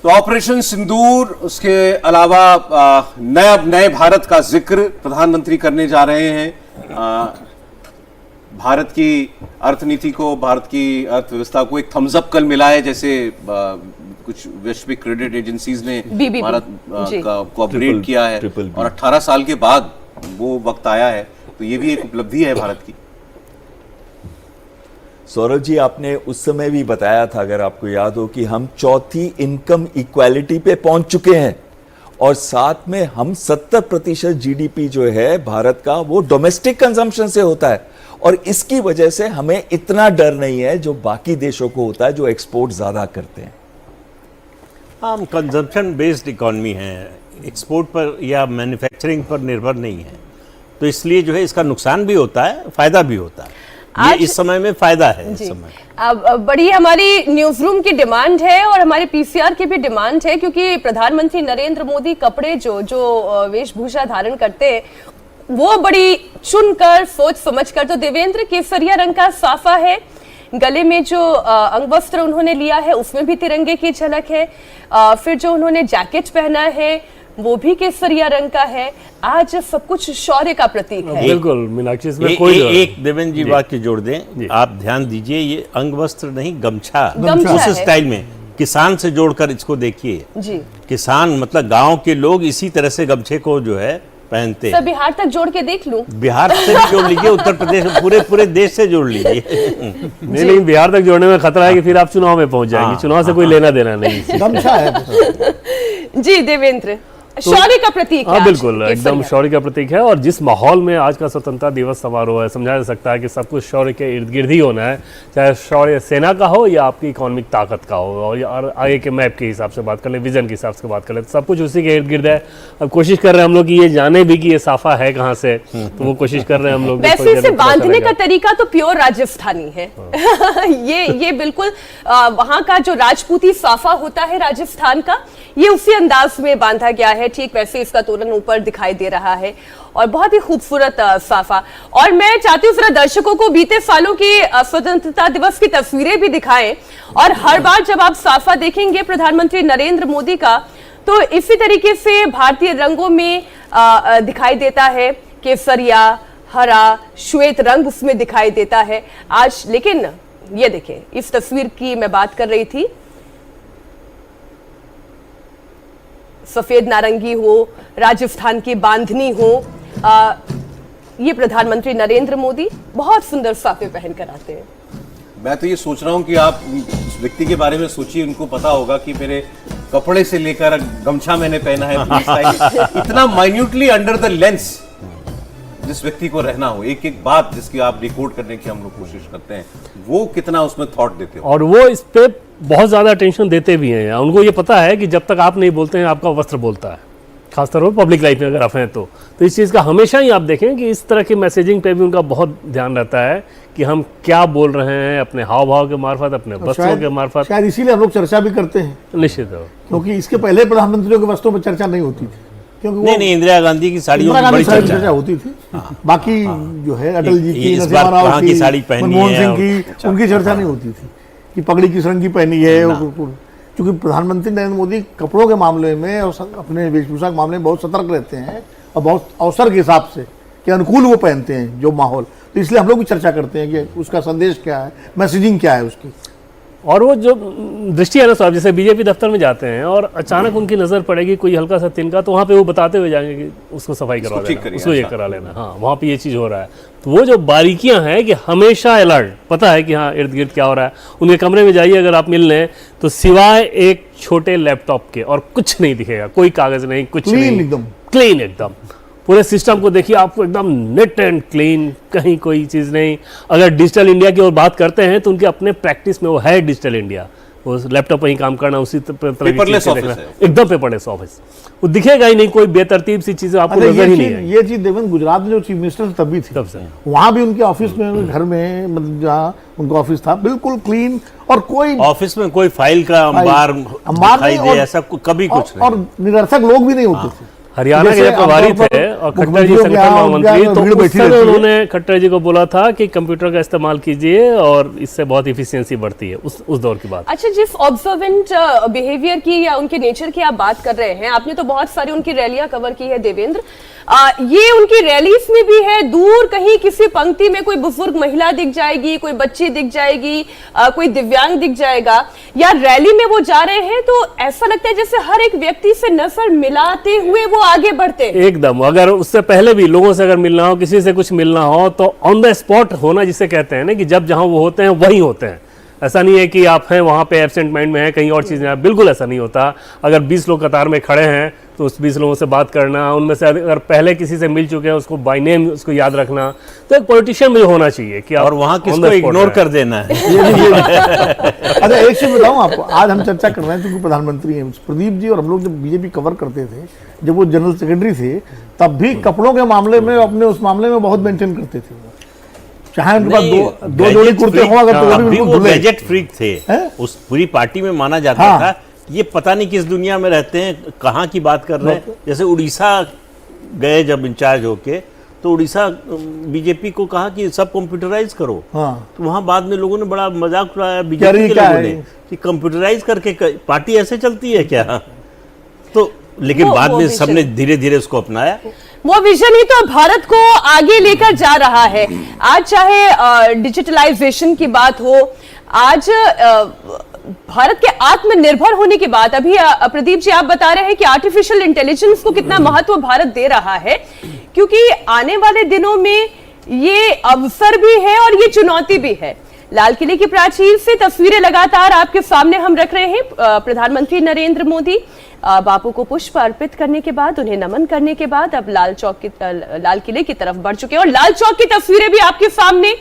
तो ऑपरेशन सिंदूर, उसके अलावा नए भारत का जिक्र प्रधानमंत्री करने जा रहे हैं। भारत की अर्थनीति को, भारत की अर्थव्यवस्था को एक थम्स अप कल मिला है, जैसे कुछ वैश्विक क्रेडिट एजेंसीज ने भारत को अपग्रेड किया है और 18 साल के बाद वो वक्त आया है, तो ये भी एक उपलब्धि है भारत की। सौरभ जी, आपने उस समय भी बताया था, अगर आपको याद हो, कि हम चौथी इनकम इक्वालिटी पे पहुंच चुके हैं और साथ में हम 70% जीडीपी जो है भारत का वो डोमेस्टिक कंजम्पशन से होता है और इसकी वजह से हमें इतना डर नहीं है जो बाकी देशों को होता है जो एक्सपोर्ट ज्यादा करते हैं। हम कंजम्पशन बेस्ड इकॉनमी है, एक्सपोर्ट पर या मैन्युफैक्चरिंग पर निर्भर नहीं है, तो इसलिए जो है इसका नुकसान भी होता है, फायदा भी होता है। ये इस समय में फायदा है। इस समय अब बड़ी हमारी न्यूज रूम की डिमांड है और हमारे पीसीआर की भी डिमांड है, क्योंकि प्रधानमंत्री नरेंद्र मोदी कपड़े जो वेशभूषा धारण करते हैं वो बड़ी चुनकर, सोच समझकर। तो देवेंद्र, केसरिया रंग का साफा है, गले में जो अंगवस्त्र उन्होंने लिया है उसमें भी तिरंगे की झलक है, फिर जो उन्होंने जैकेट पहना है वो भी केसरिया रंग का है। आज सब कुछ शौर्य का प्रतीक है। बिल्कुल मीनाक्षी, इसमें कोई एक देवेंद्र जी वाक्य जोड़ दें, आप ध्यान दीजिए, ये अंगवस्त्र नहीं गमछा उस स्टाइल में, किसान से जोड़कर इसको देखिए जी। किसान मतलब गांव के लोग इसी तरह से गमछे को जो है पहनते हैं। बिहार तक जोड़ के देख लूं, बिहार से भी जोड़ लीजिए, उत्तर प्रदेश, पूरे देश से जोड़ लीजिए। नहीं, लेकिन बिहार तक जोड़ने में खतरा है कि फिर आप चुनाव में पहुंच जाएंगे। चुनाव से कोई लेना देना नहीं। गमछा है जी देवेंद्र, शौर्य का प्रतीक है। हाँ बिल्कुल, एकदम शौर्य का प्रतीक है। और जिस माहौल में आज का स्वतंत्रता दिवस समारोह है, समझा जा सकता है कि सब कुछ शौर्य के इर्द गिर्द ही होना है, चाहे शौर्य सेना का हो या आपकी इकोनॉमिक ताकत का हो। और आगे के मैप के हिसाब से बात कर ले, विजन के हिसाब से बात कर ले, तो सब कुछ उसी के इर्द गिर्द है। अब कोशिश कर रहे हैं हम लोग कि ये जाने भी कि ये साफा है कहाँ से, तो वो कोशिश कर रहे हैं हम लोग। वैसे इसे बांधने का तरीका तो प्योर राजस्थानी है। ये बिल्कुल वहां का जो राजपूती साफा होता है राजस्थान का, ये उसी अंदाज में बांधा गया है। ठीक वैसे इसका तोरण ऊपर दिखाई दे रहा है और बहुत ही खूबसूरत साफा। और मैं चाहती हूँ जरा दर्शकों को बीते सालों की स्वतंत्रता दिवस की तस्वीरें भी दिखाएं, और हर बार जब आप साफा देखेंगे प्रधानमंत्री नरेंद्र मोदी का, तो इसी तरीके से भारतीय रंगों में दिखाई देता है। केसरिया, हरा, श्वेत रंग उसमें दिखाई देता है आज। लेकिन ये देखिए, इस तस्वीर की मैं बात कर रही थी, सफेद नारंगी हो, राजस्थान की बांधनी हो, ये प्रधानमंत्री नरेंद्र मोदी बहुत सुंदर साफे पहनकर आते हैं। मैं तो ये सोच रहा हूँ कि आप उस व्यक्ति के बारे में सोचिए, उनको पता होगा कि मेरे कपड़े से लेकर गमछा मैंने पहना है, इतना माइन्यूटली अंडर द लेंस जिस व्यक्ति को रहना हो, एक एक बात जिसकी आप डिकोड करने की हम लोग कोशिश करते हैं, वो कितना उसमें थॉट देते हो। और वो इस पे बहुत ज्यादा अटेंशन देते भी हैं। उनको ये पता है कि जब तक आप नहीं बोलते हैं आपका वस्त्र बोलता है, खासतौर पर पब्लिक लाइफ में अगर आप हैं तो इस चीज़ का हमेशा ही आप देखें कि इस तरह की मैसेजिंग पे भी उनका बहुत ध्यान रहता है कि हम क्या बोल रहे हैं अपने हाव भाव के मार्फत, अपने वस्त्रों के मार्फत। शायद इसीलिए हम लोग चर्चा भी करते हैं। निश्चित हो, क्योंकि इसके पहले प्रधानमंत्रियों के वस्त्रों पर चर्चा नहीं होती थी, क्योंकि नहीं, इंदिरा गांधी की साड़ियों की बड़ी चर्चा होती थी। बाकी जो है अटल जी की, नरसिम्हा राव की, मनमोहन सिंह की, उनकी चर्चा नहीं होती थी कि पगड़ी किस रंग की पहनी है। क्योंकि प्रधानमंत्री नरेंद्र मोदी कपड़ों के मामले में और अपने वेशभूषा के मामले में बहुत सतर्क रहते हैं और बहुत अवसर के हिसाब से कि अनुकूल वो पहनते हैं जो माहौल, तो इसलिए हम लोग भी चर्चा करते हैं कि उसका संदेश क्या है, मैसेजिंग क्या है उसकी। और वो जो दृष्टि है ना साहब, जैसे बीजेपी दफ्तर में जाते हैं और अचानक उनकी नजर पड़ेगी कोई हल्का सा तिनका, तो वहाँ पे वो बताते हुए जाएंगे कि उसको सफाई करवा देना, उसको ये करा लेना, हाँ वहाँ पे ये चीज़ हो रहा है। तो वो जो बारीकियां हैं कि हमेशा अलर्ट, पता है कि हाँ इर्द गिर्द क्या हो रहा है। उनके कमरे में जाइए अगर आप मिल लें तो सिवाय एक छोटे लैपटॉप के और कुछ नहीं दिखेगा, कोई कागज नहीं, कुछ नहीं, एकदम क्लीन, एकदम पूरे सिस्टम को देखिए आपको एकदम नीट एंड क्लीन, कहीं कोई चीज़ नहीं। अगर डिजिटल इंडिया की ओर बात करते हैं तो उनके अपने प्रैक्टिस में वो है डिजिटल इंडिया, वो लैपटॉप पर ही काम करना, उसी पेपरलेस ऑफिस है, एकदम पेपरलेस ऑफिस, वो दिखेगा ही नहीं, कोई बेतरतीब सी चीजें आपको नजर ही नहीं आएगी। ये चीज देवेंद्र गुजरात में जो चीफ मिनिस्टर तभी थी, वहां भी उनके ऑफिस में, घर में, मतलब जहाँ उनका ऑफिस था बिल्कुल क्लीन, और कोई ऑफिस में कोई फाइल का अंबार दिखाई दे ऐसा कभी कुछ नहीं, और निरर्थक लोग भी नहीं होते थे। हरियाणा के जैसे जब प्रभारी आमतौर पर थे और खट्टर जी मुख्यमंत्रियों के संगठन यहाँ महामंत्री, उनके तो भीड़ उस बैठी समय रहती है। उन्होंने खट्टर जी को बोला था कि कंप्यूटर का इस्तेमाल कीजिए और इससे बहुत इफिशियंसी बढ़ती है, उस दौर की बात। अच्छा, जिस ऑब्जर्वेंट बिहेवियर की या उनके नेचर की आप बात कर रहे हैं, आपने तो बहुत सारी उनकी रैलियां कवर की है देवेंद्र, ये उनकी रैलीज में भी है, दूर कहीं किसी पंक्ति में कोई बुजुर्ग महिला दिख जाएगी, कोई बच्ची दिख जाएगी, कोई दिव्यांग दिख जाएगा, या रैली में वो जा रहे हैं तो ऐसा लगता है जैसे हर एक व्यक्ति से नजर मिलाते हुए वो आगे बढ़ते हैं। एकदम, अगर उससे पहले भी लोगों से अगर मिलना हो, किसी से कुछ मिलना हो, तो ऑन द स्पॉट होना जिसे कहते हैं ना, कि जब जहां वो होते हैं वहीं होते हैं। ऐसा नहीं है कि आप हैं वहां पे एब्सेंट माइंड में है, कहीं और चीजें हैं, बिल्कुल ऐसा नहीं होता। अगर 20 लोग कतार में खड़े हैं तो उस 20 लोगों से बात करना, उनमें से अगर पहले किसी से मिल चुके हैं उसको बाय नेम उसको याद रखना, तो एक पॉलिटिशियन में होना चाहिए कि और वहां किसको इग्नोर कर देना है। अच्छा, एक चीज बताऊं आपको, आज हम चर्चा कर रहे हैं क्योंकि प्रधानमंत्री हैं प्रदीप जी, और हम लोग जब बीजेपी कवर करते थे, जब वो जनरल सेक्रेटरी थे, तब भी कपड़ों के मामले में अपने उस मामले में बहुत मेंटेन करते थे। चाहे उनके पास दो जोड़ी कुर्ते हो, अगर तो अभी वो गैजेट फ्रीक थे, उस पूरी पार्टी में माना जाता हाँ। था ये पता नहीं किस दुनिया में रहते हैं, कहाँ की बात कर रहे हैं। जैसे उड़ीसा गए जब इंचार्ज होके, तो उड़ीसा बीजेपी को कहा कि सब कंप्यूटराइज करो। हाँ। तो वहां बाद में लोगों ने बड़ा मजाक उड़ाया बीजेपी के लोगों ने कि कंप्यूटराइज करके पार्टी ऐसे चलती है क्या। तो लेकिन बाद में सबने धीरे धीरे उसको अपनाया। वो विजन ही तो भारत को आगे लेकर जा रहा है। आज चाहे डिजिटलाइजेशन की बात हो, आज भारत के आत्मनिर्भर होने की बात, अभी प्रदीप जी आप बता रहे हैं कि आर्टिफिशियल इंटेलिजेंस को कितना महत्व भारत दे रहा है, क्योंकि आने वाले दिनों में ये अवसर भी है और ये चुनौती भी है। लाल किले की प्राचीर से तस्वीरें लगातार आपके सामने हम रख रहे हैं। प्रधानमंत्री नरेंद्र मोदी बापू को पुष्प अर्पित करने के बाद, उन्हें नमन करने के बाद अब लाल किले की तरफ बढ़ चुके हैं, और लाल चौक की तस्वीरें भी आपके सामने